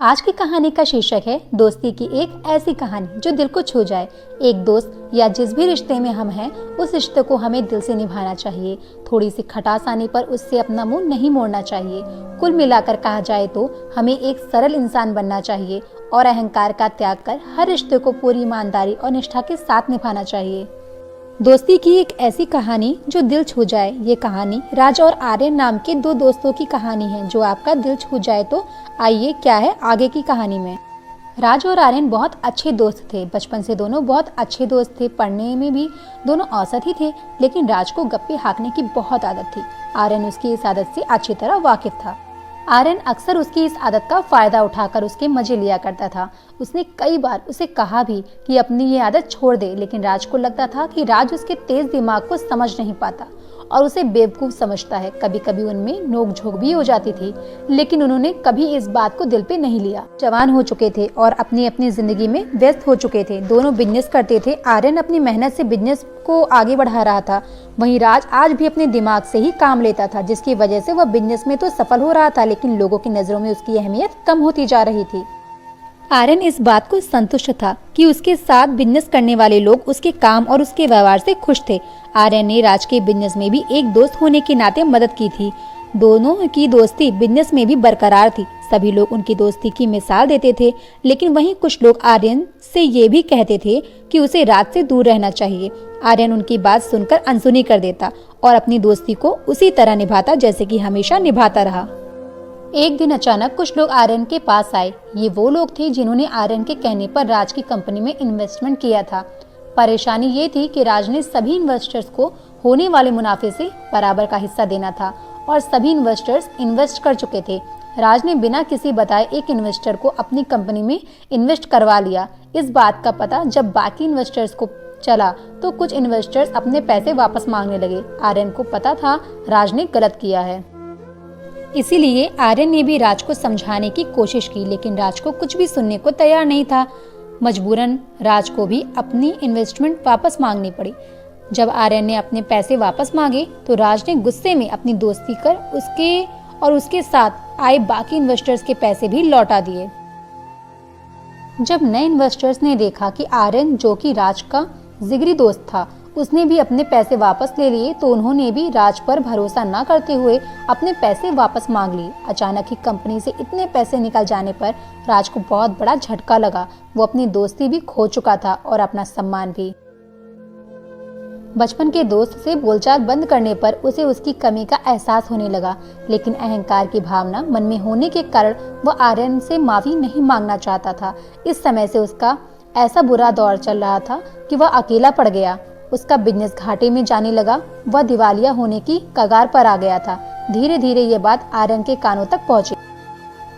आज की कहानी का शीर्षक है दोस्ती की एक ऐसी कहानी जो दिल को छू जाए। एक दोस्त या जिस भी रिश्ते में हम हैं उस रिश्ते को हमें दिल से निभाना चाहिए। थोड़ी सी खटास आने पर उससे अपना मुंह नहीं मोड़ना चाहिए। कुल मिलाकर कहा जाए तो हमें एक सरल इंसान बनना चाहिए और अहंकार का त्याग कर हर रिश्ते को पूरी ईमानदारी और निष्ठा के साथ निभाना चाहिए। दोस्ती की एक ऐसी कहानी जो दिल छू जाए। ये कहानी राज और आर्यन नाम के दो दोस्तों की कहानी है जो आपका दिल छू जाए। तो आइए क्या है आगे की कहानी में। राज और आर्यन बहुत अच्छे दोस्त थे। बचपन से दोनों बहुत अच्छे दोस्त थे। पढ़ने में भी दोनों औसत ही थे, लेकिन राज को गप्पे हाँकने की बहुत आदत थी। आर्यन उसकी इस आदत से अच्छी तरह वाकिफ था। आर्यन अक्सर उसकी इस आदत का फायदा उठाकर उसके मजे लिया करता था। उसने कई बार उसे कहा भी कि अपनी ये आदत छोड़ दे, लेकिन राज को लगता था कि राज उसके तेज दिमाग को समझ नहीं पाता और उसे बेवकूफ समझता है। कभी कभी उनमें नोकझोंक भी हो जाती थी, लेकिन उन्होंने कभी इस बात को दिल पे नहीं लिया। जवान हो चुके थे और अपनी अपनी जिंदगी में व्यस्त हो चुके थे। दोनों बिजनेस करते थे। आर्यन अपनी मेहनत से बिजनेस को आगे बढ़ा रहा था, वहीं राज आज भी अपने दिमाग से ही काम लेता था, जिसकी वजह से वह बिजनेस में तो सफल हो रहा था, लेकिन लोगों की नजरों में उसकी अहमियत कम होती जा रही थी। आर्यन इस बात को संतुष्ट था कि उसके साथ बिजनेस करने वाले लोग उसके काम और उसके व्यवहार से खुश थे। आर्यन ने राज के बिजनेस में भी एक दोस्त होने के नाते मदद की थी। दोनों की दोस्ती बिजनेस में भी बरकरार थी। सभी लोग उनकी दोस्ती की मिसाल देते थे, लेकिन वहीं कुछ लोग आर्यन से ये भी कहते थे कि उसे राज से दूर रहना चाहिए। आर्यन उनकी बात सुनकर अनसुनी कर देता और अपनी दोस्ती को उसी तरह निभाता जैसे कि हमेशा निभाता रहा। एक दिन अचानक कुछ लोग आर्यन के पास आए। ये वो लोग थे जिन्होंने आर्यन के कहने पर राज की कंपनी में इन्वेस्टमेंट किया था। परेशानी ये थी कि राज ने सभी इन्वेस्टर्स को होने वाले मुनाफे से बराबर का हिस्सा देना था और सभी इन्वेस्टर्स इन्वेस्ट कर चुके थे। राज ने बिना किसी बताए एक इन्वेस्टर को अपनी कंपनी में इन्वेस्ट करवा लिया। इस बात का पता जब बाकी इन्वेस्टर्स को चला तो कुछ इन्वेस्टर्स अपने पैसे वापस मांगने लगे। आर्यन को पता था राज ने गलत किया है, इसीलिए आर्यन ने भी राज को समझाने की कोशिश की, लेकिन राज को कुछ भी सुनने को तैयार नहीं था। मजबूरन राज को भी अपनी इन्वेस्टमेंट वापस मांगनी पड़ी। जब आर्यन ने अपने पैसे वापस मांगे तो राज ने गुस्से में अपनी दोस्ती कर उसके साथ आए बाकी इन्वेस्टर्स के पैसे भी लौटा दिए। जब नए इन्वेस्टर्स ने देखा कि आर्यन, जो कि राज का जिगरी दोस्त था, उसने भी अपने पैसे वापस ले लिए, तो उन्होंने भी राज पर भरोसा न करते हुए अपने पैसे वापस मांग लिए। अचानक ही कंपनी से इतने पैसे निकल जाने पर राज को बहुत बड़ा झटका लगा। वो अपनी दोस्ती भी खो चुका था और अपना सम्मान भी। बचपन के दोस्त से बोलचाल बंद करने पर उसे उसकी कमी का एहसास होने लगा, लेकिन अहंकार की भावना मन में होने के कारण वह आर्यन से माफी नहीं मांगना चाहता था। इस समय से उसका ऐसा बुरा दौर चल रहा था कि वह अकेला पड़ गया। उसका बिजनेस घाटे में जाने लगा। वह दिवालिया होने की कगार पर आ गया था। धीरे धीरे ये बात आर्यन के कानों तक पहुंची।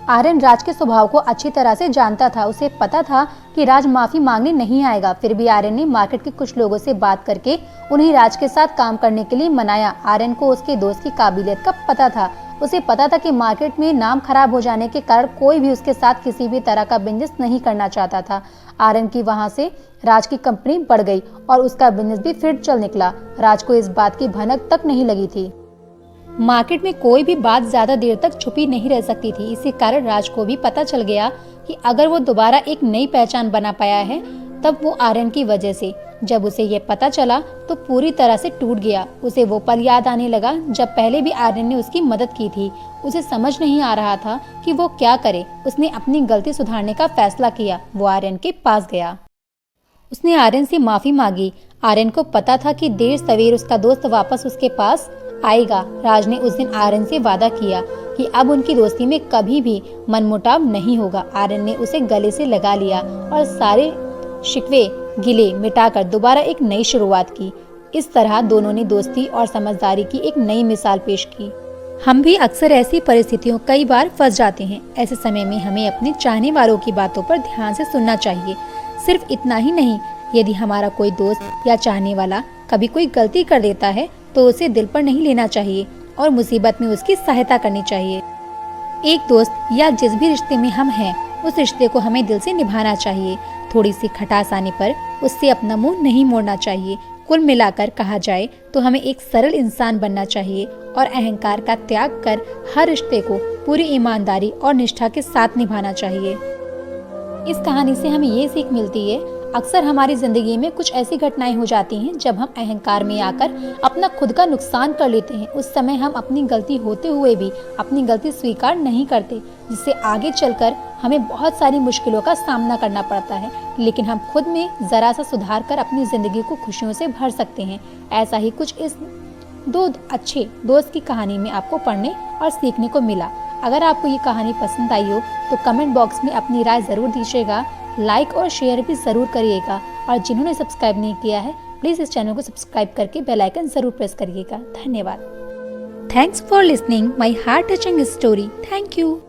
आर्यन राज के स्वभाव को अच्छी तरह से जानता था। उसे पता था कि राज माफी मांगने नहीं आएगा। फिर भी आर्यन ने मार्केट के कुछ लोगों से बात करके उन्हें राज के साथ काम करने के लिए मनाया। आर्यन को उसके दोस्त की काबिलियत का पता था। उसे पता था कि मार्केट में नाम खराब हो जाने के कारण कोई भी उसके साथ किसी भी तरह का बिजनेस नहीं करना चाहता था। आर्यन की वहां से राज की कंपनी बढ़ गई और उसका बिजनेस भी फिर चल निकला। राज को इस बात की भनक तक नहीं लगी थी। मार्केट में कोई भी बात ज्यादा देर तक छुपी नहीं रह सकती थी। इसी कारण राज को भी पता चल गया कि अगर वो दोबारा एक नई पहचान बना पाया है तब वो आर्यन की वजह से। जब उसे ये पता चला तो पूरी तरह से टूट गया। उसे वो पल याद आने लगा जब पहले भी आर्यन ने उसकी मदद की थी। उसे समझ नहीं आ रहा था कि वो क्या करे। उसने अपनी गलती सुधारने का फैसला किया। वो आर्यन के पास गया। उसने आर्यन से माफी मांगी। आर्यन को पता था कि देर सवेर उसका दोस्त वापस उसके पास आएगा। राज ने उस दिन आर्यन से वादा किया कि अब उनकी दोस्ती में कभी भी मनमुटाव नहीं होगा। आर्यन ने उसे गले से लगा लिया और सारे शिकवे गिले मिटाकर दोबारा एक नई शुरुआत की। इस तरह दोनों ने दोस्ती और समझदारी की एक नई मिसाल पेश की। हम भी अक्सर ऐसी परिस्थितियों कई बार फंस जाते हैं। ऐसे समय में हमें अपने चाहने वालों की बातों पर ध्यान से सुनना चाहिए। सिर्फ इतना ही नहीं, यदि हमारा कोई दोस्त या चाहने वाला कभी कोई गलती कर देता है तो उसे दिल पर नहीं लेना चाहिए और मुसीबत में उसकी सहायता करनी चाहिए। एक दोस्त या जिस भी रिश्ते में हम हैं, उस रिश्ते को हमें दिल से निभाना चाहिए। थोड़ी सी खटास आने पर उससे अपना मुंह नहीं मोड़ना चाहिए। कुल मिलाकर कहा जाए तो हमें एक सरल इंसान बनना चाहिए और अहंकार का त्याग कर हर रिश्ते को पूरी ईमानदारी और निष्ठा के साथ निभाना चाहिए। इस कहानी से हमें ये सीख मिलती है, अक्सर हमारी जिंदगी में कुछ ऐसी घटनाएं हो जाती हैं जब हम अहंकार में आकर अपना खुद का नुकसान कर लेते हैं। उस समय हम अपनी गलती होते हुए भी अपनी गलती स्वीकार नहीं करते, जिससे आगे चलकर हमें बहुत सारी मुश्किलों का सामना करना पड़ता है। लेकिन हम खुद में जरा सा सुधार कर अपनी जिंदगी को खुशियों से भर सकते हैं। ऐसा ही कुछ इस दो अच्छे दोस्त की कहानी में आपको पढ़ने और सीखने को मिला। अगर आपको ये कहानी पसंद आई हो तो कमेंट बॉक्स में अपनी राय ज़रूर दीजिएगा, लाइक और शेयर भी ज़रूर करिएगा। और जिन्होंने सब्सक्राइब नहीं किया है प्लीज़ इस चैनल को सब्सक्राइब करके बेल आइकन ज़रूर प्रेस करिएगा। धन्यवाद। Thanks for listening my heart touching story. Thank you.